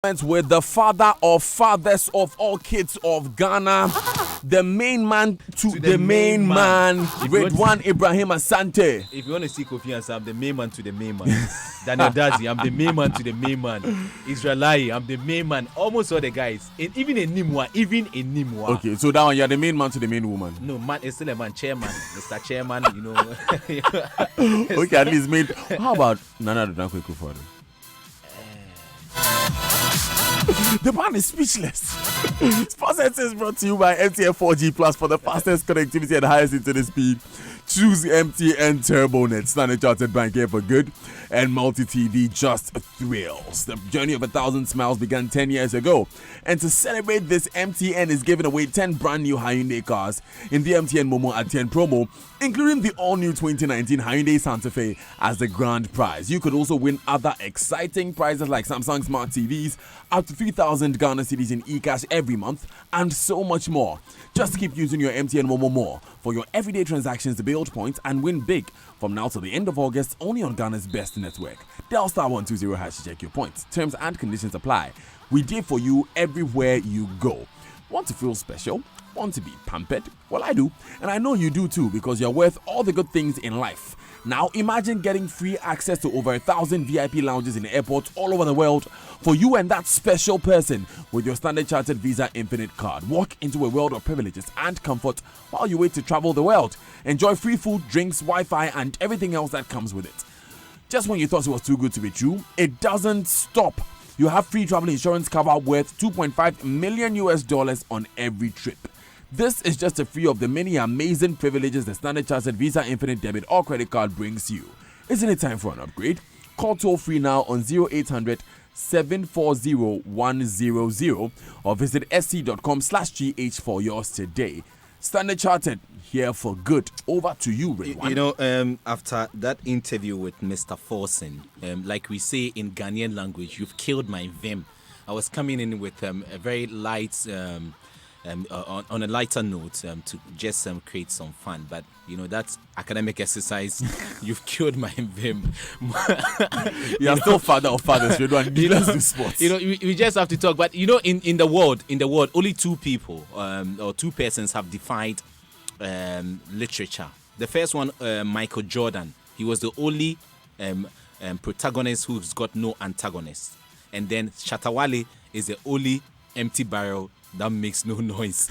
With the father of fathers of all kids of Ghana, the main man to the main man, Redwan Ibrahim Asante. If you want to see Kofi Ansah, I'm the main man to the main man. Daniel Dazi, I'm the main man to the main man. Israelai, I'm the main man. Almost all the guys, even in Nimwa. Okay, so that one you're the main man to the main woman. No, man, it's still a man, chairman, Mr. Chairman, you know. Okay, at least made. How about Nana Dankwe Kufuor? The man is speechless. Sports is brought to you by MTN 4G Plus for the fastest connectivity and highest internet speed. Choose MTN TurboNet, Standard Chartered Bank here for good, and multi-TV just thrills. The journey of 1,000 smiles began 10 years ago, and to celebrate this, MTN is giving away 10 brand new Hyundai cars in the MTN Momo at 10 promo, including the all-new 2019 Hyundai Santa Fe as the grand prize. You could also win other exciting prizes like Samsung Smart TVs, up to 3,000 Ghana cedis in e-cash every month, and so much more. Just keep using your MTN Momo more for your everyday transactions to build points and win big from now till the end of August, only on Ghana's best network. Dial *120# to check your points. Terms and conditions apply. We did for you everywhere you go. Want to feel special? Want to be pampered? Well, I do, and I know you do too, because you're worth all the good things in life. Now imagine getting free access to over 1,000 VIP lounges in airports all over the world for you and that special person with your Standard Chartered Visa Infinite card. Walk into a world of privileges and comfort while you wait to travel the world. Enjoy free food, drinks, Wi-Fi, and everything else that comes with it. Just when you thought it was too good to be true, it doesn't stop. You have free travel insurance cover worth $2.5 million on every trip. This is just a few of the many amazing privileges the Standard Chartered Visa Infinite Debit or Credit Card brings you. Isn't it time for an upgrade? Call toll free now on 0800 740 100 or visit sc.com/gh for yours today. Standard Chartered, here for good. Over to you, Redwan. You know, after that interview with Mr. Forsen, like we say in Ghanaian language, you've killed my vim. I was coming in with a very light... on a lighter note, to just create some fun, but you know, that academic exercise, you've killed my vim. You're still father of fathers. You don't need us to sports. You know, we just have to talk. But you know, in the world, only two people or two persons have defined literature. The first one, Michael Jordan. He was the only protagonist who's got no antagonist, and then Shatta Wale is the only empty barrel that makes no noise.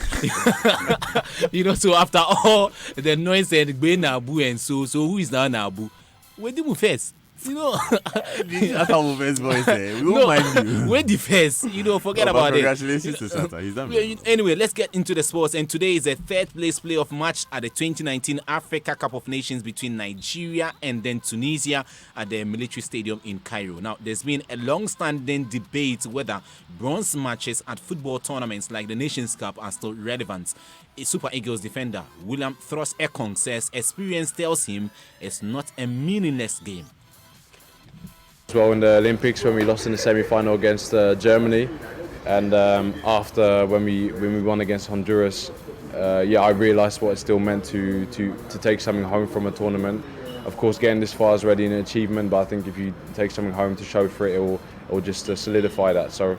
You know, so after all the noise and Nabu and so who is now Nabu? Where do you move first? You know, that's how first voice there. We won't mind you. Where the first? You know, forget about congratulations to Shatta. He's done well. Anyway, let's get into the sports. And today is a third place playoff match at the 2019 Africa Cup of Nations between Nigeria and then Tunisia at the Military Stadium in Cairo. Now, there's been a long-standing debate whether bronze matches at football tournaments like the Nations Cup are still relevant. A Super Eagles defender, William Thros Ekong, says experience tells him it's not a meaningless game. Well, in the Olympics, when we lost in the semi-final against Germany, and after when we won against Honduras, I realised what it still meant to take something home from a tournament. Of course, getting this far is already an achievement, but I think if you take something home to show for it, it will just solidify that. So,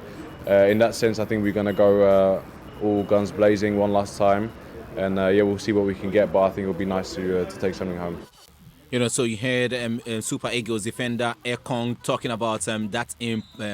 in that sense, I think we're going to go all guns blazing one last time, and we'll see what we can get. But I think it'll be nice to take something home. You know, so you heard Super Eagles defender Ekong talking about that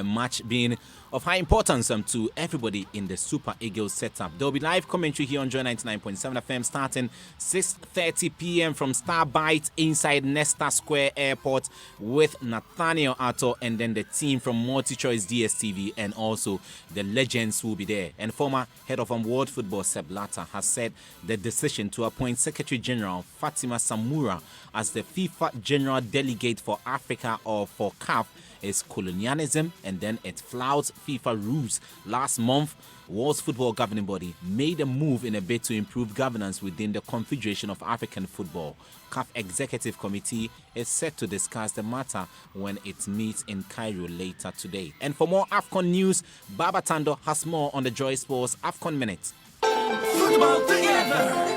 match being of high importance to everybody in the Super Eagles setup. There will be live commentary here on Joy 99.7 FM starting 6:30 p.m. from Starbite inside Nesta Square Airport with Nathaniel Atto and then the team from MultiChoice DSTV, and also the legends who will be there. And former head of World Football Sepp Blatter has said the decision to appoint Secretary General Fatima Samura as the FIFA General Delegate for Africa or for CAF is colonialism, and then it flouts FIFA rules. Last month, World Football Governing Body made a move in a bid to improve governance within the Confederation of African Football. CAF Executive Committee is set to discuss the matter when it meets in Cairo later today. And for more AFCON news, Baba Tando has more on the Joy Sports AFCON Minute. Football together.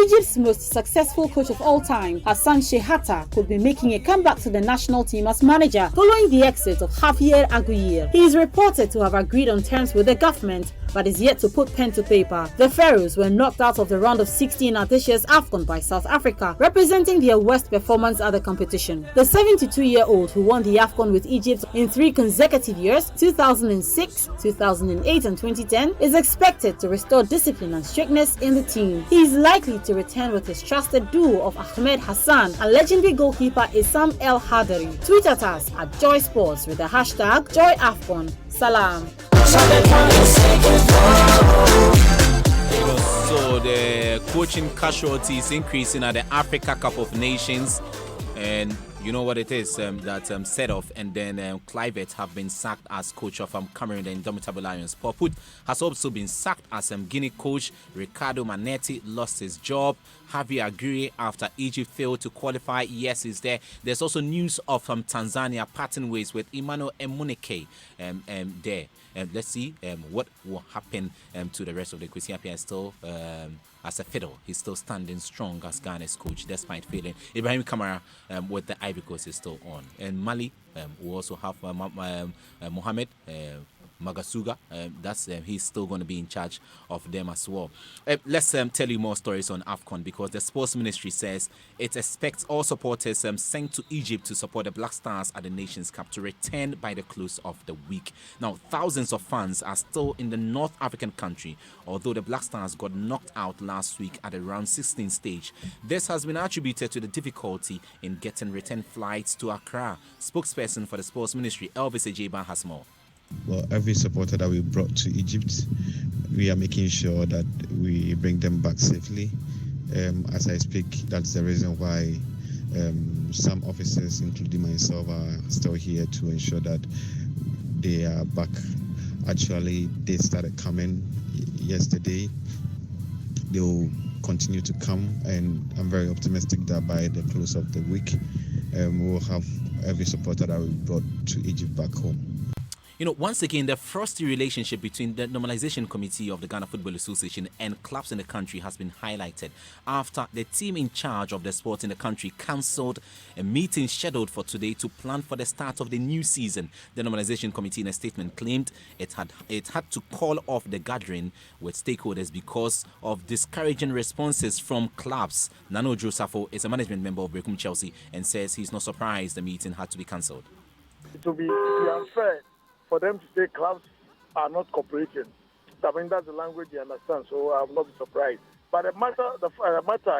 Egypt's most successful coach of all time, Hassan Shehata, could be making a comeback to the national team as manager following the exit of Javier Aguirre. He is reported to have agreed on terms with the government, but is yet to put pen to paper. The Pharaohs were knocked out of the round of 16 at this year's AFCON by South Africa, representing their worst performance at the competition. The 72-year-old who won the AFCON with Egypt in 3 consecutive years, 2006, 2008 and 2010, is expected to restore discipline and strictness in the team. He is likely to return with his trusted duo of Ahmed Hassan and legendary goalkeeper Issam El Hadari. Tweet at us at Joy Sports with the hashtag JoyAFCON. Salam. So the coaching casualties increasing at the Africa Cup of Nations, and you know what it is that set off, and then Clivett have been sacked as coach of Cameroon, the Indomitable Lions. Paul Put has also been sacked as Guinea coach. Ricardo Manetti lost his job. Javier Aguirre, after Egypt failed to qualify, yes, he's there. There's also news of Tanzania parting ways with Emmanuel Emunike there. Let's see what will happen to the rest of the Kwesi Appiah. Still as a fiddle, he's still standing strong as Ghana's coach despite failing. Ibrahim Kamara with the Ivory Coast is still on. And Mali, we also have Mohamed Magasuga. He's still going to be in charge of them as well. Let's tell you more stories on AFCON, because the Sports Ministry says it expects all supporters sent to Egypt to support the Black Stars at the Nations Cup to return by the close of the week. Now, thousands of fans are still in the North African country, although the Black Stars got knocked out last week at the round 16 stage. This has been attributed to the difficulty in getting return flights to Accra. Spokesperson for the Sports Ministry, Elvis Ejeba, has more. Well, every supporter that we brought to Egypt, we are making sure that we bring them back safely. As I speak, that's the reason why some officers, including myself, are still here to ensure that they are back. Actually, they started coming yesterday. They will continue to come, and I'm very optimistic that by the close of the week, we will have every supporter that we brought to Egypt back home. You know, once again, the frosty relationship between the Normalization Committee of the Ghana Football Association and clubs in the country has been highlighted after the team in charge of the sport in the country cancelled a meeting scheduled for today to plan for the start of the new season. The Normalization Committee, in a statement, claimed it had to call off the gathering with stakeholders because of discouraging responses from clubs. Nano Josafo is a management member of Berekum Chelsea and says he's not surprised the meeting had to be cancelled. It will be unfair for them to say clubs are not cooperating. I mean, that's the language they understand, so I will not be surprised. But the matter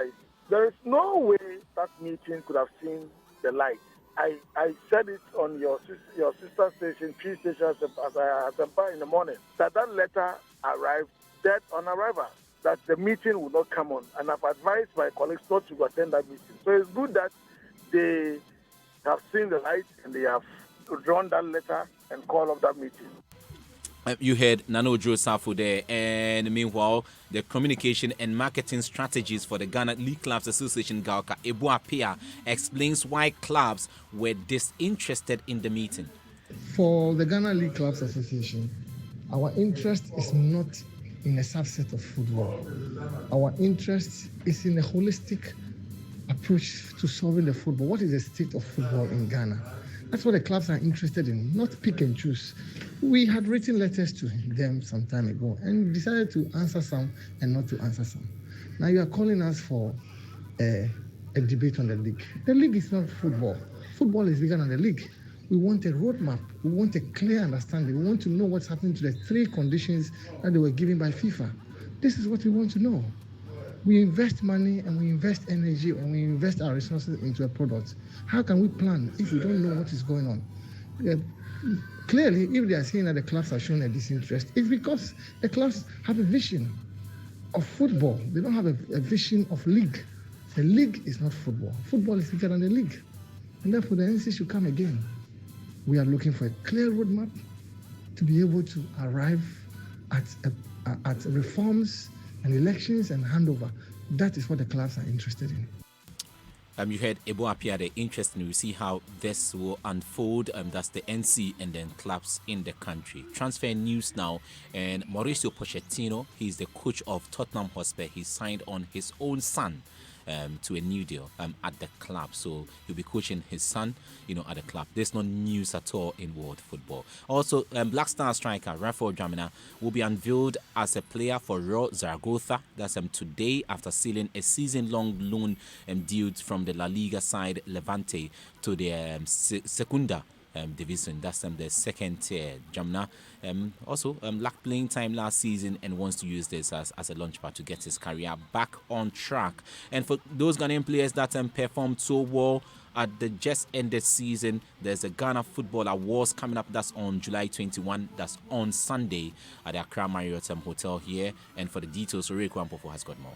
is, there is no way that meeting could have seen the light. I said it on your sister station, P station, as I in the morning, that letter arrived dead on arrival, that the meeting would not come on. And I've advised my colleagues not to attend that meeting. So it's good that they have seen the light and they have drawn that letter and call off that meeting. You heard Nano Josafo there, and meanwhile, the communication and marketing strategies for the Ghana League Clubs Association, Gauka Ebu Appiah, explains why clubs were disinterested in the meeting. For the Ghana League Clubs Association, our interest is not in a subset of football. Our interest is in a holistic approach to solving the football. What is the state of football in Ghana? That's what the clubs are interested in, not pick and choose. We had written letters to them some time ago and decided to answer some and not to answer some. Now you are calling us for a debate on the league. The league is not football. Football is bigger than the league. We want a roadmap. We want a clear understanding. We want to know what's happening to the 3 conditions that they were given by FIFA. This is what we want to know. We invest money and we invest energy and we invest our resources into a product. How can we plan if we don't know what is going on? Clearly, if they are saying that the clubs are showing a disinterest, it's because the clubs have a vision of football. They don't have a vision of league. The league is not football. Football is bigger than the league. And therefore, the NC should come again. We are looking for a clear roadmap to be able to arrive at reforms and elections and handover. That is what the clubs are interested in. You heard Ebo Apia, the interesting. We see how this will unfold. That's the NC and then clubs in the country. Transfer news now. And Mauricio Pochettino, he's the coach of Tottenham Hotspur. He signed on his own son to a new deal at the club. So he'll be coaching his son, at the club. There's no news at all in world football. Also, Black Star striker Rafael Dramina will be unveiled as a player for Real Zaragoza. That's today after sealing a season-long loan deal from the La Liga side Levante to the Segunda division. That's the second tier. Jamna also lacked playing time last season and wants to use this as a launchpad to get his career back on track. And for those Ghanaian players that performed so well at the just ended season, there's a Ghana Football Awards coming up. That's on July 21. That's on Sunday at the Accra Marriott Hotel here. And for the details, Ray Kwampofo has got more.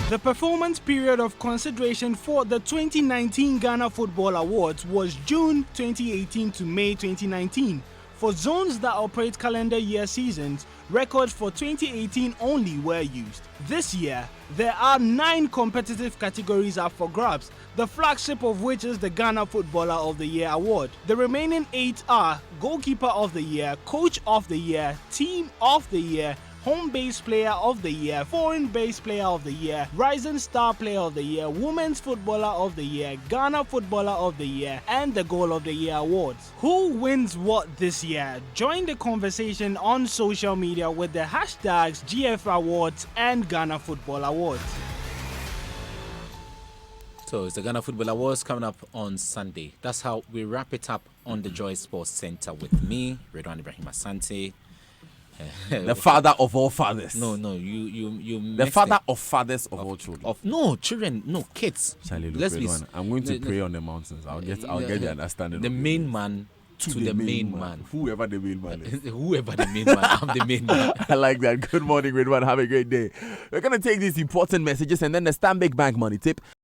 The performance period of consideration for the 2019 Ghana Football Awards was June 2018 to May 2019. For zones that operate calendar year seasons, records for 2018 only were used. This year, there are 9 competitive categories up for grabs, the flagship of which is the Ghana Footballer of the Year award. The remaining 8 are Goalkeeper of the Year, Coach of the Year, Team of the Year, Home Base Player of the Year, Foreign Base Player of the Year, Rising Star Player of the Year, Women's Footballer of the Year, Ghana Footballer of the Year, and the Goal of the Year awards. Who wins what this year? Join the conversation on social media with the hashtags GF Awards and Ghana Football Awards. So it's the Ghana Football Awards coming up on Sunday. That's how we wrap it up on the Joy Sports Center with me, Redwan Ibrahim Asante. The father of all fathers. No, you. The father of fathers of all children. Kids. Let's be. I'm going to pray on the mountains. I'll get the understanding. The main man to the main man. Whoever the main man is. Whoever the main man. I'm the main man. I like that. Good morning, Redwan. Have a great day. We're gonna take these important messages and then the Stanbic Bank money tip.